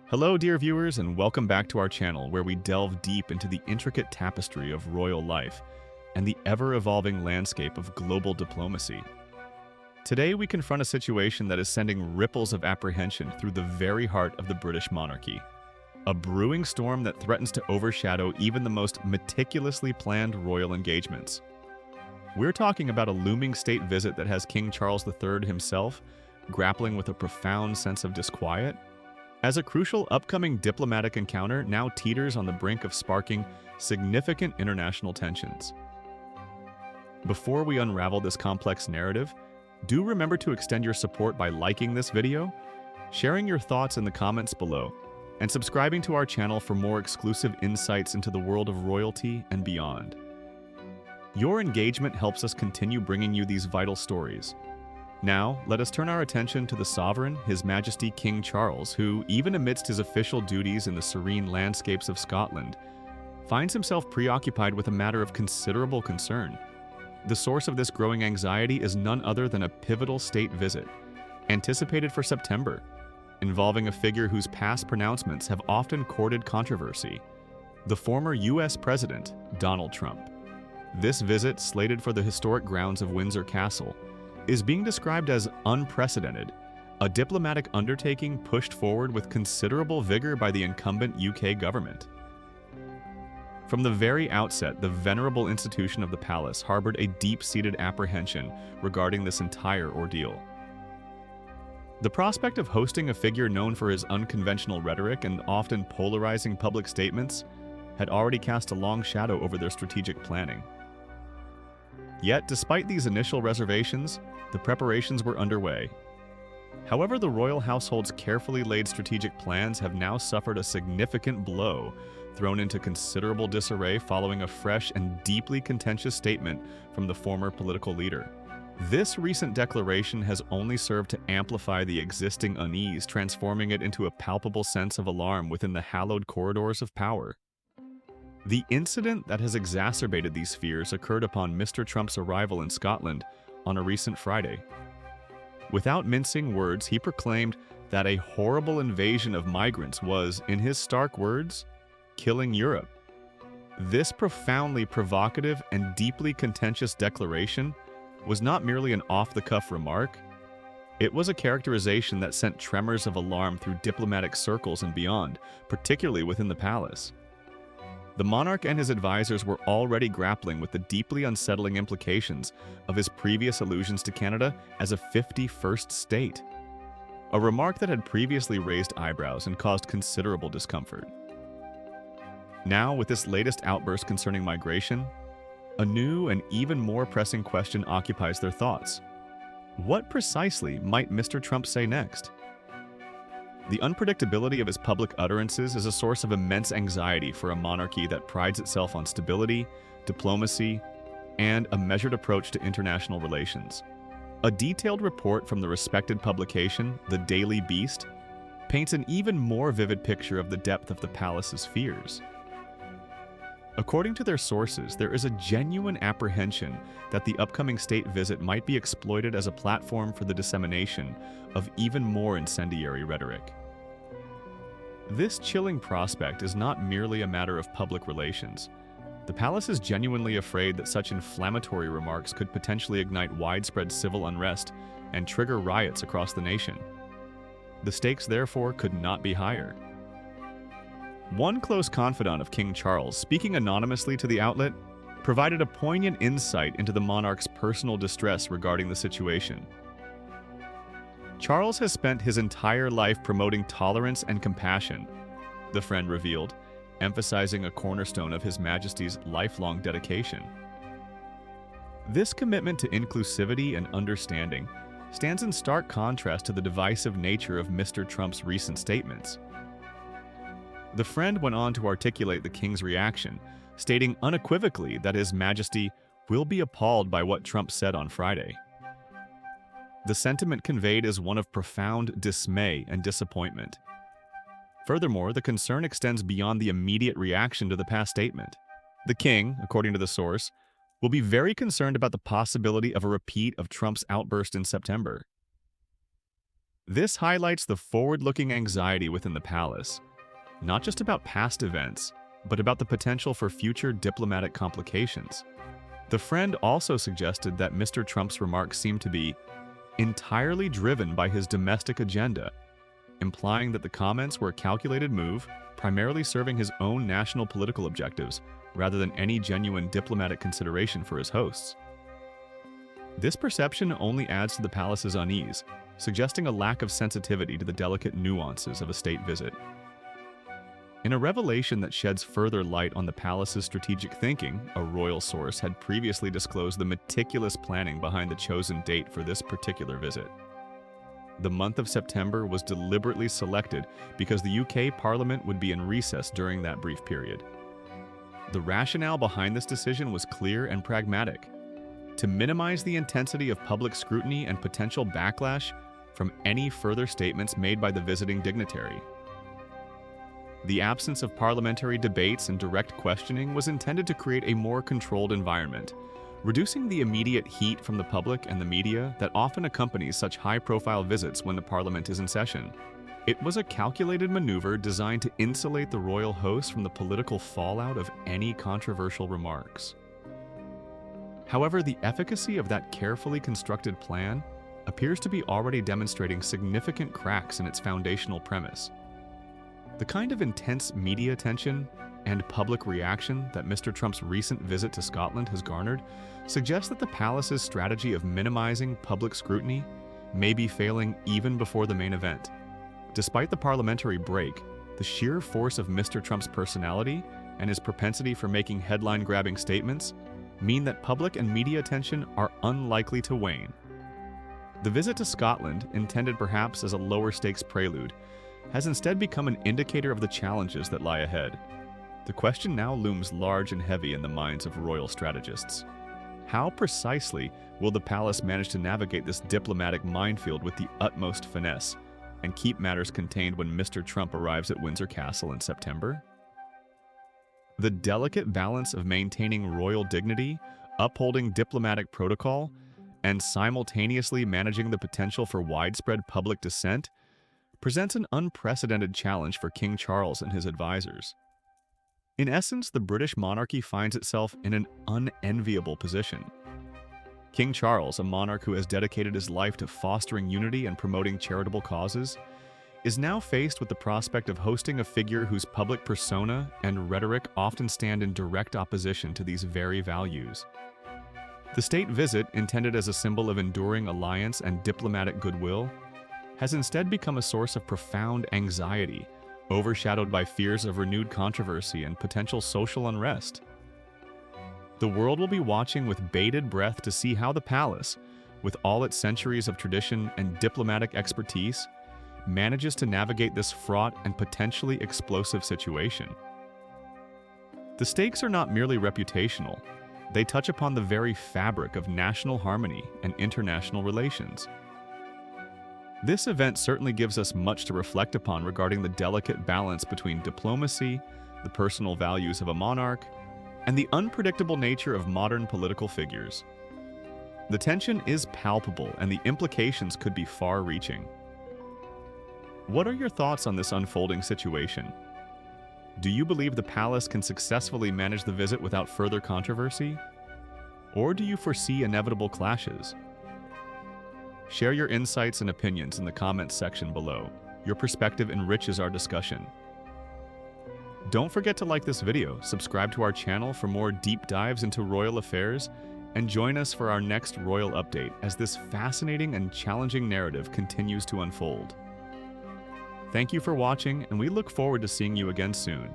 Hello, dear viewers, and welcome back to our channel where we delve deep into the intricate tapestry of royal life and the ever-evolving landscape of global diplomacy. Today, we confront a situation that is sending ripples of apprehension through the very heart of the British monarchy. A brewing storm that threatens to overshadow even the most meticulously planned royal engagements. We're talking about a looming state visit that has King Charles III himself grappling with a profound sense of disquiet, as a crucial upcoming diplomatic encounter now teeters on the brink of sparking significant international tensions. Before we unravel this complex narrative, do remember to extend your support by liking this video, sharing your thoughts in the comments below, and subscribing to our channel for more exclusive insights into the world of royalty and beyond. Your engagement helps us continue bringing you these vital stories. Now, let us turn our attention to the sovereign, His Majesty King Charles, who, even amidst his official duties in the serene landscapes of Scotland, finds himself preoccupied with a matter of considerable concern. The source of this growing anxiety is none other than a pivotal state visit, anticipated for September, involving a figure whose past pronouncements have often courted controversy: the former U.S. President, Donald Trump. This visit, slated for the historic grounds of Windsor Castle, is being described as unprecedented, a diplomatic undertaking pushed forward with considerable vigor by the incumbent UK government. From the very outset, the venerable institution of the palace harbored a deep-seated apprehension regarding this entire ordeal. The prospect of hosting a figure known for his unconventional rhetoric and often polarizing public statements had already cast a long shadow over their strategic planning. Yet, despite these initial reservations, the preparations were underway. However, the royal household's carefully laid strategic plans have now suffered a significant blow, thrown into considerable disarray following a fresh and deeply contentious statement from the former political leader. This recent declaration has only served to amplify the existing unease, transforming it into a palpable sense of alarm within the hallowed corridors of power. The incident that has exacerbated these fears occurred upon Mr. Trump's arrival in Scotland on a recent Friday. Without mincing words, he proclaimed that a horrible invasion of migrants was, in his stark words, killing Europe. This profoundly provocative and deeply contentious declaration was not merely an off-the-cuff remark. It was a characterization that sent tremors of alarm through diplomatic circles and beyond, particularly within the palace. The monarch and his advisors were already grappling with the deeply unsettling implications of his previous allusions to Canada as a 51st state, a remark that had previously raised eyebrows and caused considerable discomfort. Now, with this latest outburst concerning migration, a new and even more pressing question occupies their thoughts. What precisely might Mr. Trump say next? The unpredictability of his public utterances is a source of immense anxiety for a monarchy that prides itself on stability, diplomacy, and a measured approach to international relations. A detailed report from the respected publication, The Daily Beast, paints an even more vivid picture of the depth of the palace's fears. According to their sources, there is a genuine apprehension that the upcoming state visit might be exploited as a platform for the dissemination of even more incendiary rhetoric. This chilling prospect is not merely a matter of public relations. The palace is genuinely afraid that such inflammatory remarks could potentially ignite widespread civil unrest and trigger riots across the nation. The stakes, therefore, could not be higher. One close confidant of King Charles, speaking anonymously to the outlet, provided a poignant insight into the monarch's personal distress regarding the situation. Charles has spent his entire life promoting tolerance and compassion, the friend revealed, emphasizing a cornerstone of His Majesty's lifelong dedication. This commitment to inclusivity and understanding stands in stark contrast to the divisive nature of Mr. Trump's recent statements. The friend went on to articulate the king's reaction, stating unequivocally that His Majesty will be appalled by what Trump said on Friday. The sentiment conveyed is one of profound dismay and disappointment. Furthermore, the concern extends beyond the immediate reaction to the past statement. The king, according to the source, will be very concerned about the possibility of a repeat of Trump's outburst in September. This highlights the forward-looking anxiety within the palace, not just about past events, but about the potential for future diplomatic complications. The friend also suggested that Mr. Trump's remarks seem to be entirely driven by his domestic agenda, implying that the comments were a calculated move, primarily serving his own national political objectives, rather than any genuine diplomatic consideration for his hosts. This perception only adds to the palace's unease, suggesting a lack of sensitivity to the delicate nuances of a state visit. In a revelation that sheds further light on the palace's strategic thinking, a royal source had previously disclosed the meticulous planning behind the chosen date for this particular visit. The month of September was deliberately selected because the UK Parliament would be in recess during that brief period. The rationale behind this decision was clear and pragmatic: to minimize the intensity of public scrutiny and potential backlash from any further statements made by the visiting dignitary. The absence of parliamentary debates and direct questioning was intended to create a more controlled environment, reducing the immediate heat from the public and the media that often accompanies such high-profile visits when the parliament is in session. It was a calculated maneuver designed to insulate the royal host from the political fallout of any controversial remarks. However, the efficacy of that carefully constructed plan appears to be already demonstrating significant cracks in its foundational premise. The kind of intense media attention and public reaction that Mr. Trump's recent visit to Scotland has garnered suggests that the palace's strategy of minimizing public scrutiny may be failing even before the main event. Despite the parliamentary break, the sheer force of Mr. Trump's personality and his propensity for making headline-grabbing statements mean that public and media attention are unlikely to wane. The visit to Scotland, intended perhaps as a lower-stakes prelude, has instead become an indicator of the challenges that lie ahead. The question now looms large and heavy in the minds of royal strategists. How precisely will the palace manage to navigate this diplomatic minefield with the utmost finesse and keep matters contained when Mr. Trump arrives at Windsor Castle in September? The delicate balance of maintaining royal dignity, upholding diplomatic protocol, and simultaneously managing the potential for widespread public dissent presents an unprecedented challenge for King Charles and his advisors. In essence, the British monarchy finds itself in an unenviable position. King Charles, a monarch who has dedicated his life to fostering unity and promoting charitable causes, is now faced with the prospect of hosting a figure whose public persona and rhetoric often stand in direct opposition to these very values. The state visit, intended as a symbol of enduring alliance and diplomatic goodwill, has instead become a source of profound anxiety, overshadowed by fears of renewed controversy and potential social unrest. The world will be watching with bated breath to see how the palace, with all its centuries of tradition and diplomatic expertise, manages to navigate this fraught and potentially explosive situation. The stakes are not merely reputational. They touch upon the very fabric of national harmony and international relations. This event certainly gives us much to reflect upon regarding the delicate balance between diplomacy, the personal values of a monarch, and the unpredictable nature of modern political figures. The tension is palpable, and the implications could be far-reaching. What are your thoughts on this unfolding situation? Do you believe the palace can successfully manage the visit without further controversy? Or do you foresee inevitable clashes? Share your insights and opinions in the comments section below. Your perspective enriches our discussion. Don't forget to like this video, subscribe to our channel for more deep dives into royal affairs, and join us for our next royal update as this fascinating and challenging narrative continues to unfold. Thank you for watching, and we look forward to seeing you again soon.